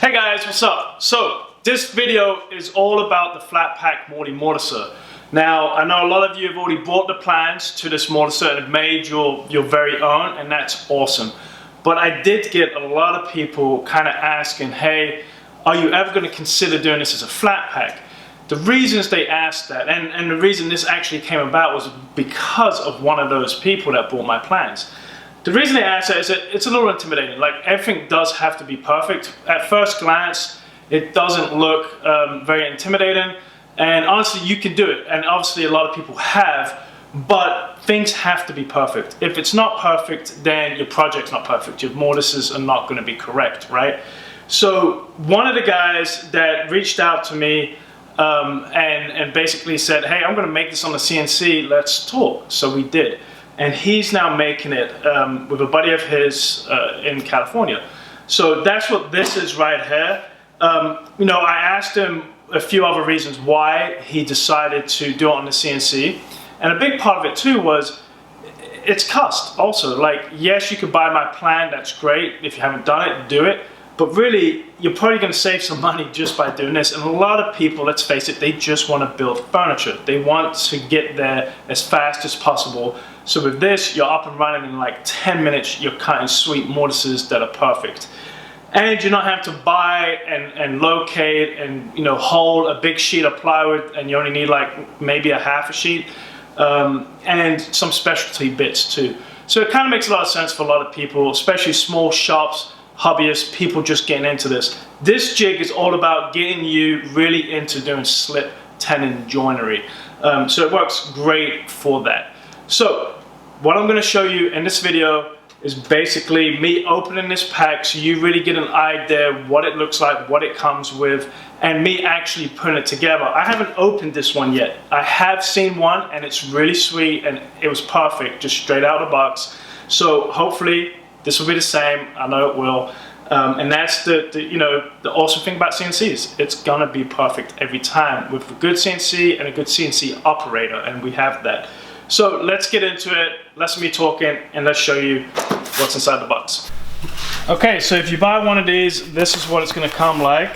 Hey guys, what's up? So this video is all about the flat pack Morley Mortiser. Now I know a lot of you have already bought the plans to this mortiser and have made your very own, and that's awesome. But I did get a lot of people kind of asking, hey, are you ever going to consider doing this as a flat pack? The reasons they asked that, and the reason this actually came about, was because of one of those people that bought my plans. The reason they asked that is that it's a little intimidating. Like, everything does have to be perfect. At first glance, it doesn't look very intimidating. And honestly, you can do it. And obviously, a lot of people have. But things have to be perfect. If it's not perfect, then your project's not perfect. Your mortises are not going to be correct, right? So one of the guys that reached out to me and basically said, hey, I'm going to make this on the CNC. Let's talk. So we did. And he's now making it with a buddy of his in California. So that's what this is right here. You know, I asked him a few other reasons why he decided to do it on the CNC. And a big part of it too was it's cost also. Like, yes, you could buy my plan, that's great. If you haven't done it, do it. But really, you're probably going to save some money just by doing this. And a lot of people, let's face it, they just want to build furniture. They want to get there as fast as possible. So with this, you're up and running in like 10 minutes. You're cutting sweet mortises that are perfect. And you don't have to buy and locate and, you know, hold a big sheet of plywood, and you only need like maybe a half a sheet, and some specialty bits too. So it kind of makes a lot of sense for a lot of people, especially small shops, hobbyists, people just getting into this. This jig is all about getting you really into doing slip tenon joinery. So it works great for that. So what I'm going to show you in this video is basically me opening this pack so you really get an idea what it looks like, what it comes with, and me actually putting it together. I haven't opened this one yet. I have seen one and it's really sweet and it was perfect, just straight out of the box. So hopefully this will be the same. I know it will. And that's the awesome thing about CNCs. It's gonna be perfect every time with a good CNC and a good CNC operator, and we have that. So let's get into it. Let's me talking, and let's show you what's inside the box. Okay, so if you buy one of these, this is what it's gonna come like.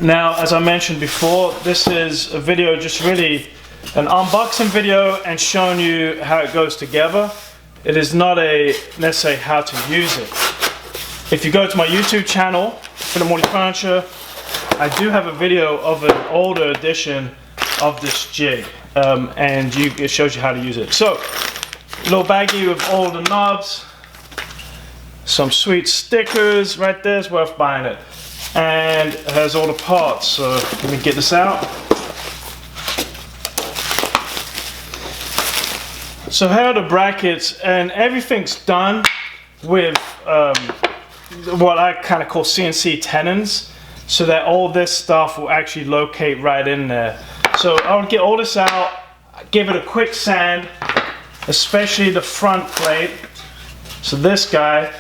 Now, as I mentioned before, this is a video, just really an unboxing video and showing you how it goes together. It is not a necessarily how to use it. If you go to my YouTube channel, for Morley Furniture, I do have a video of an older edition of this jig, and it shows you how to use it. So, little baggie with all the knobs, some sweet stickers. Right there is worth buying it, and it has all the parts. So let me get this out. So here are the brackets, and everything's done with what I kind of call CNC tenons, so that all this stuff will actually locate right in there. So I'll get all this out, give it a quick sand, especially the front plate. So this guy,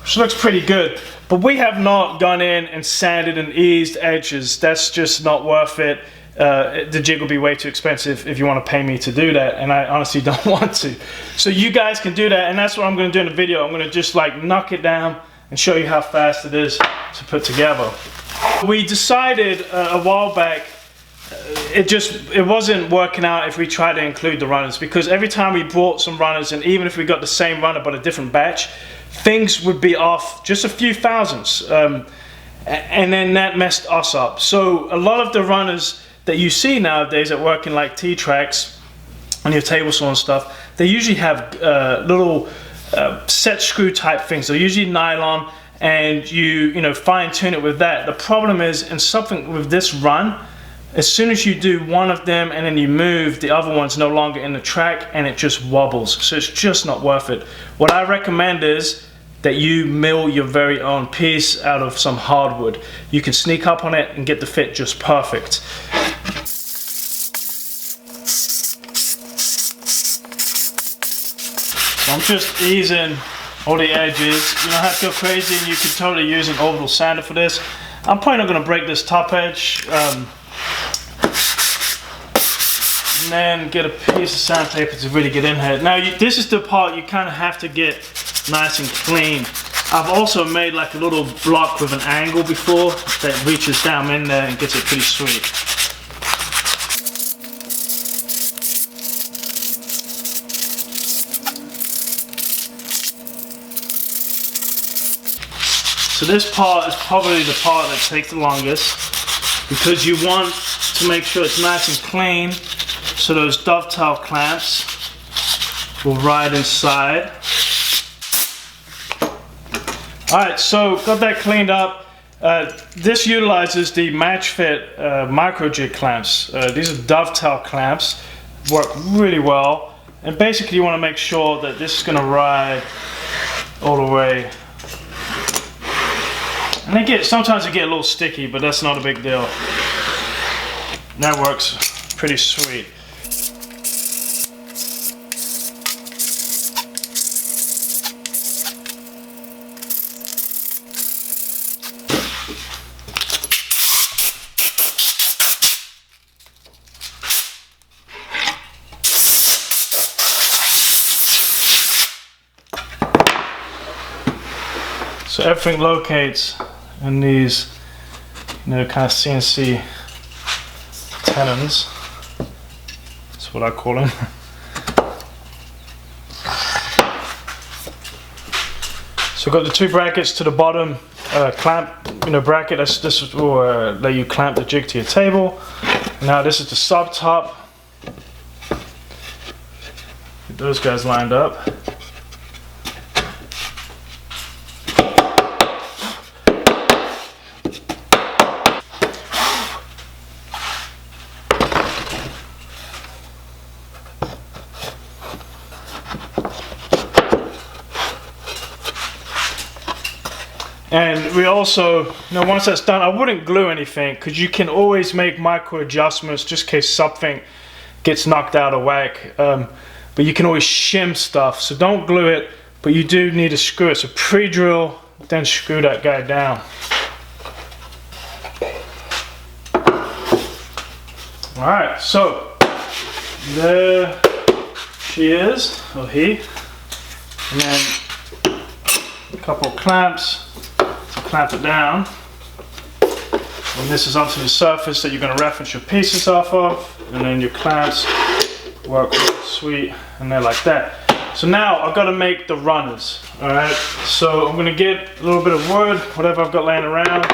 which looks pretty good, but we have not gone in and sanded and eased edges. That's just not worth it. The jig will be way too expensive if you want to pay me to do that, and I honestly don't want to. So you guys can do that, and that's what I'm going to do in the video. I'm going to just like knock it down and show you how fast it is to put together. We decided a while back it wasn't working out if we tried to include the runners, because every time we bought some runners, and even if we got the same runner but a different batch, things would be off just a few thousandths, and then that messed us up. So a lot of the runners that you see nowadays that work in like T-tracks on your table saw and stuff, they usually have little set screw type things. They're usually nylon, and you fine tune it with that. The problem is, in something with this run, as soon as you do one of them and then you move, the other one's no longer in the track and it just wobbles. So it's just not worth it. What I recommend is that you mill your very own piece out of some hardwood. You can sneak up on it and get the fit just perfect. So I'm just easing all the edges. You don't have to go crazy, and you can totally use an orbital sander for this. I'm probably not going to break this top edge. And then get a piece of sandpaper to really get in here. Now this is the part you kind of have to get nice and clean. I've also made like a little block with an angle before that reaches down in there and gets it pretty sweet. So this part is probably the part that takes the longest because you want to make sure it's nice and clean so those dovetail clamps will ride inside. Alright, so got that cleaned up. This utilizes the match fit micro jig clamps. These are dovetail clamps, work really well. And basically you want to make sure that this is going to ride all the way. And sometimes they get a little sticky, but that's not a big deal. That works pretty sweet. So everything locates in these, kind of CNC tenons. That's what I call them. So I've got the two brackets to the bottom, clamp, bracket. This will let you clamp the jig to your table. Now this is the sub top. Get those guys lined up. And we also, once that's done, I wouldn't glue anything because you can always make micro adjustments just in case something gets knocked out of whack. But you can always shim stuff, so don't glue it, but you do need to screw it. So pre-drill, then screw that guy down. Alright, so there she is, or he. And then a couple of clamps. Clamp it down, and this is onto the surface that you're going to reference your pieces off of, and then your clamps work sweet, and they're like that. So now I've got to make the runners. Alright, so I'm going to get a little bit of wood, whatever I've got laying around,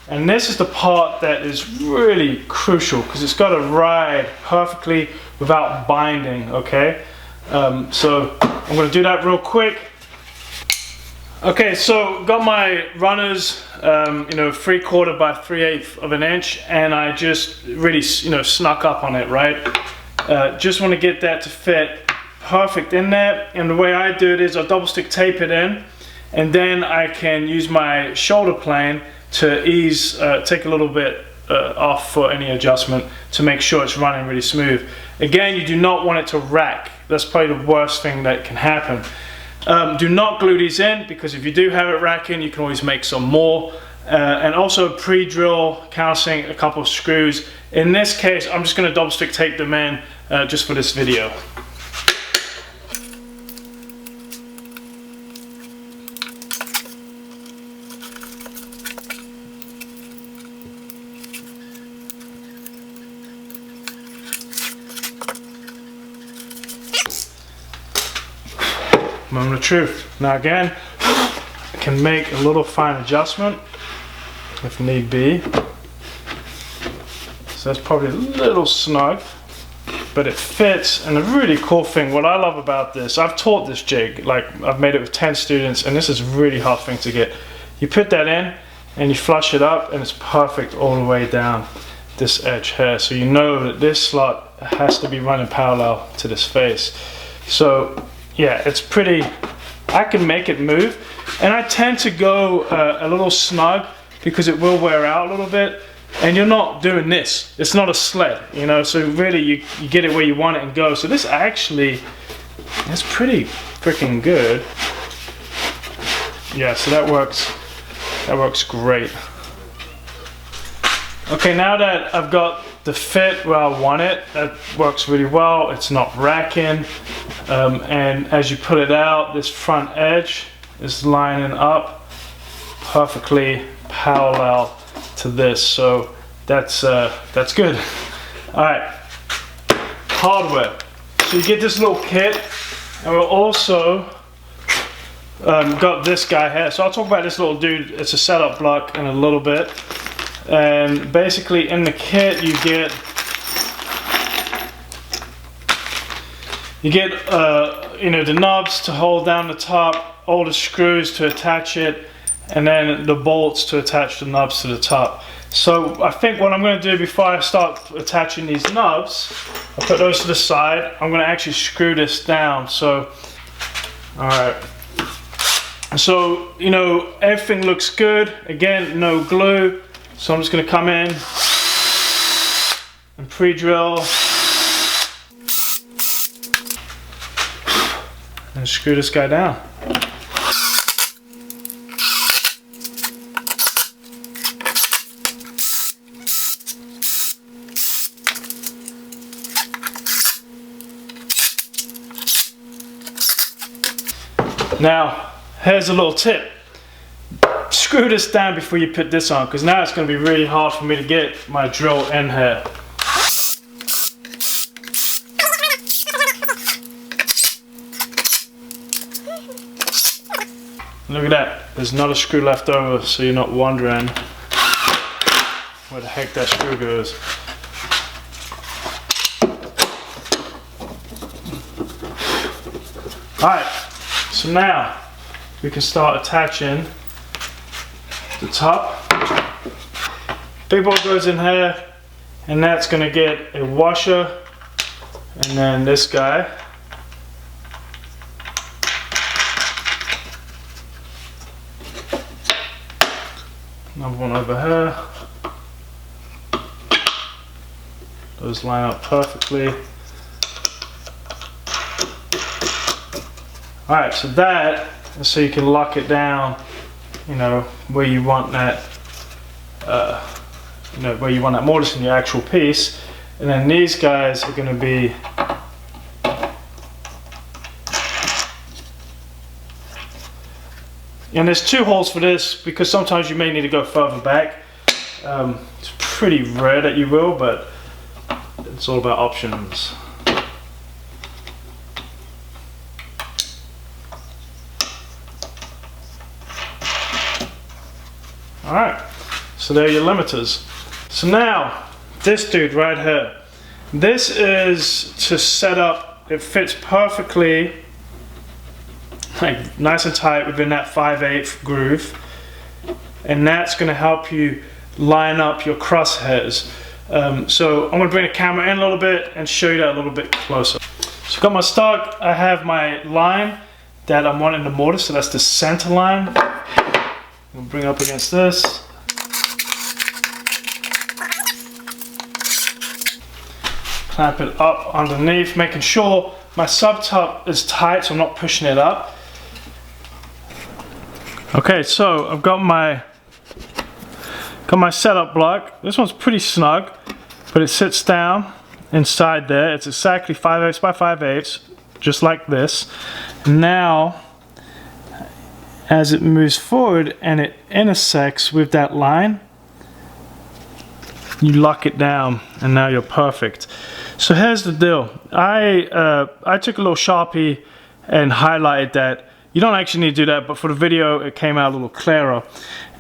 and this is the part that is really crucial because it's got to ride perfectly without binding. Okay, so I'm going to do that real quick. Okay, so got my runners, 3/4 by 3/8 of an inch, and I just really, snuck up on it, right? Just want to get that to fit perfect in there, and the way I do it is I double stick tape it in, and then I can use my shoulder plane to take a little bit off for any adjustment to make sure it's running really smooth. Again, you do not want it to rack. That's probably the worst thing that can happen. Do not glue these in because if you do have it racking, you can always make some more. And also pre-drill, countersink a couple of screws. In this case, I'm just going to double stick tape them in just for this video. Moment of truth. Now again, I can make a little fine adjustment if need be. So that's probably a little snug, but it fits. And the really cool thing, what I love about this, I've taught this jig, like I've made it with 10 students, and this is a really hard thing to get. You put that in and you flush it up and it's perfect all the way down this edge here. So you know that this slot has to be running parallel to this face. So yeah, it's pretty, I can make it move, and I tend to go a little snug because it will wear out a little bit, and you're not doing this. It's not a sled, so really you get it where you want it and go. So this actually, that's pretty freaking good. Yeah, so that works great. Okay, now that I've got the fit where I want it, that works really well. It's not racking. And as you pull it out, this front edge is lining up perfectly parallel to this, so that's good. All right, hardware. So you get this little kit, and we'll also got this guy here. So I'll talk about this little dude. It's a setup block in a little bit. And basically in the kit you get you know, the knobs to hold down the top, all the screws to attach it, and then the bolts to attach the knobs to the top. So I think what I'm going to do before I start attaching these knobs, I'll put those to the side. I'm going to actually screw this down. So, all right. So, you know, everything looks good. Again, no glue. So I'm just going to come in and pre-drill and screw this guy down. Now, here's a little tip. Screw this down before you put this on, because now it's going to be really hard for me to get my drill in here. Look at that, there's not a screw left over, so you're not wondering where the heck that screw goes. Alright, so now we can start attaching the top. Big bolt goes in here, and that's going to get a washer, and then this guy. Another one over here. Those line up perfectly. Alright, so that is so you can lock it down, you know, where you want that, you know, where you want that mortise in your actual piece. And then these guys are going to be and there's two holes for this because sometimes you may need to go further back. It's pretty rare that you will, but it's all about options. Alright, so there are your limiters. So now, this dude right here. This is to set up, it fits perfectly, like nice and tight within that 5/8 groove. And that's going to help you line up your crosshairs. So I'm going to bring the camera in a little bit and show you that a little bit closer. So I've got my stock, I have my line that I'm wanting to mortise, so that's the center line. We'll bring up against this. Clamp it up underneath, making sure my subtop is tight so I'm not pushing it up. Okay, so I've got my setup block. This one's pretty snug, but it sits down inside there. It's exactly 5/8 by 5/8, just like this. Now, as it moves forward and it intersects with that line, you lock it down and now you're perfect. So here's the deal. I took a little Sharpie and highlighted that. You don't actually need to do that, but for the video it came out a little clearer.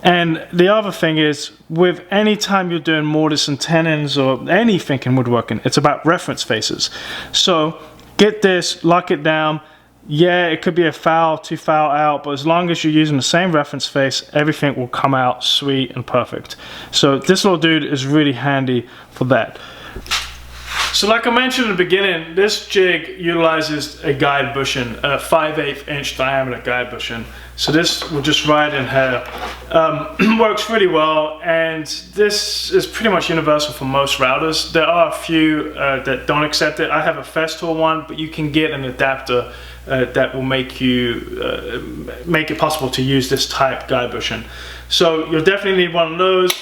And the other thing is, with any time you're doing mortise and tenons or anything in woodworking, it's about reference faces. So get this, lock it down. Yeah, it could be a foul, 2 foul out, but as long as you're using the same reference face, everything will come out sweet and perfect. So this little dude is really handy for that. So like I mentioned in the beginning, this jig utilizes a guide bushing, a 5/8 inch diameter guide bushing. So this will just ride in here. Works really well, and this is pretty much universal for most routers. There are a few that don't accept it. I have a Festool one, but you can get an adapter that will make it possible to use this type guide bushing. So you'll definitely need one of those.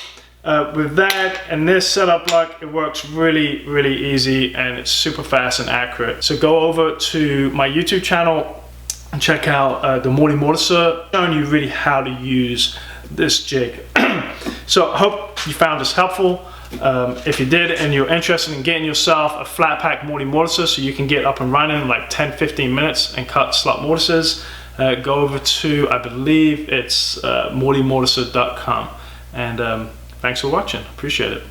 With that and this setup block, it works really, really easy, and it's super fast and accurate. So go over to my YouTube channel and check out the Morley Mortiser, showing you really how to use this jig. So I hope you found this helpful. If you did and you're interested in getting yourself a flat pack Morley Mortiser so you can get up and running in like 10-15 minutes and cut slot mortises, go over to, I believe it's morleymortiser.com. And thanks for watching. Appreciate it.